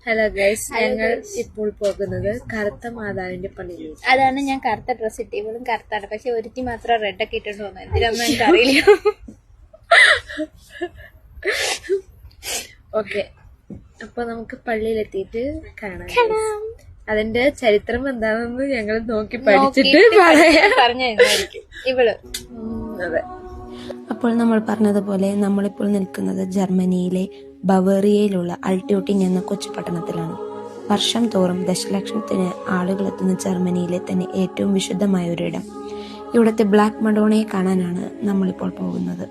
Hello guys, ഞങ്ങൾ ഇപ്പോൾ പോകുന്നത് കറുത്ത മാതാവിന്റെ പള്ളിയിൽ. അതാണ് ഞാൻ കറുത്ത ഡ്രസ് ഇട്ട്, ഇവളും കറുത്താണ്, പക്ഷെ ഒരുത്തി മാത്രം റെഡ് ഒക്കെ ഇട്ടിട്ട് വന്നു. എന്തിനാന്ന് എനിക്ക് അറിയില്ല. ഓക്കെ, അപ്പൊ നമുക്ക് പള്ളിയിലെത്തിയിട്ട് കാണാം. അതിന്റെ ചരിത്രം എന്താണെന്ന് ഞങ്ങൾ നോക്കി പഠിച്ചിട്ട് പറഞ്ഞു ഇവള്. അതെ. അപ്പോൾ നമ്മൾ പറഞ്ഞതുപോലെ നമ്മളിപ്പോൾ നിൽക്കുന്നത് ജർമ്മനിയിലെ ബവേറിയയിലുള്ള അൾട്യൂട്ടിംഗ് എന്ന കൊച്ചു പട്ടണത്തിലാണ്. വർഷം തോറും ദശലക്ഷത്തിന് ആളുകൾ എത്തുന്ന ജർമ്മനിയിലെ തന്നെ ഏറ്റവും വിശുദ്ധമായ ഒരിടം. ഇവിടുത്തെ ബ്ലാക്ക് മഡോണയെ കാണാനാണ് നമ്മളിപ്പോൾ പോകുന്നത്.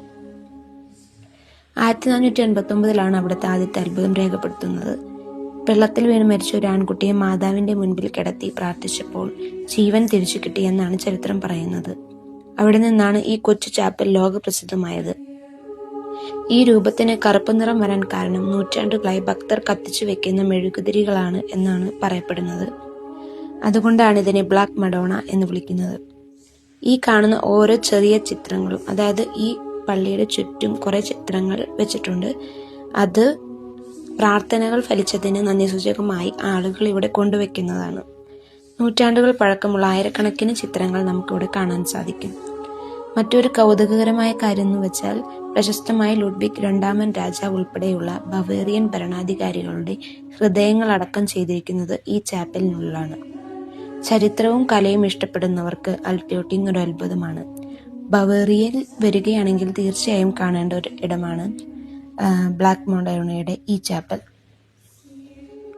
1489 അവിടുത്തെ ആദ്യത്തെ അത്ഭുതം രേഖപ്പെടുത്തുന്നത്. വെള്ളത്തിൽ വീണ് മരിച്ച ഒരു ആൺകുട്ടിയെ മാതാവിന്റെ മുൻപിൽ കിടത്തി പ്രാർത്ഥിച്ചപ്പോൾ ജീവൻ തിരിച്ചു കിട്ടിയെന്നാണ് ചരിത്രം പറയുന്നത്. അവിടെ നിന്നാണ് ഈ കൊച്ചു ചാപ്പൽ ലോകപ്രസിദ്ധമായത്. ഈ രൂപത്തിന് കറുപ്പ് നിറം വരാൻ കാരണം നൂറ്റാണ്ടുകളായി ഭക്തർ കത്തിച്ചു വെക്കുന്ന മെഴുകുതിരികളാണ് എന്നാണ് പറയപ്പെടുന്നത്. അതുകൊണ്ടാണ് ഇതിനെ ബ്ലാക്ക് മഡോണ എന്ന് വിളിക്കുന്നത്. ഈ കാണുന്ന ഓരോ ചെറിയ ചിത്രങ്ങളും, അതായത് ഈ പള്ളിയുടെ ചുറ്റും കുറെ ചിത്രങ്ങൾ വെച്ചിട്ടുണ്ട്. അത് പ്രാർത്ഥനകൾ ഫലിച്ചതിന് നന്ദി സൂചകമായി ആളുകൾ ഇവിടെ കൊണ്ടുവയ്ക്കുന്നതാണ്. നൂറ്റാണ്ടുകൾ പഴക്കമുള്ള ആയിരക്കണക്കിന് ചിത്രങ്ങൾ നമുക്കിവിടെ കാണാൻ സാധിക്കും. മറ്റൊരു കൗതുകകരമായ കാര്യം എന്ന് വെച്ചാൽ, പ്രശസ്തമായ ലുഡ്വിഗ് രണ്ടാമൻ രാജാവ് ഉൾപ്പെടെയുള്ള ബവേറിയൻ ഭരണാധികാരികളുടെ ഹൃദയങ്ങൾ അടക്കം ചെയ്തിരിക്കുന്നത് ഈ ചാപ്പലിനുള്ളിലാണ്. ചരിത്രവും കലയും ഇഷ്ടപ്പെടുന്നവർക്ക് അൾട്യൂട്ടിംഗ് ഒരു അത്ഭുതമാണ്. ബവേറിയയിൽ വരികയാണെങ്കിൽ തീർച്ചയായും കാണേണ്ട ഒരു ഇടമാണ് ബ്ലാക്ക് മഡോണയുടെ ഈ ചാപ്പൽ.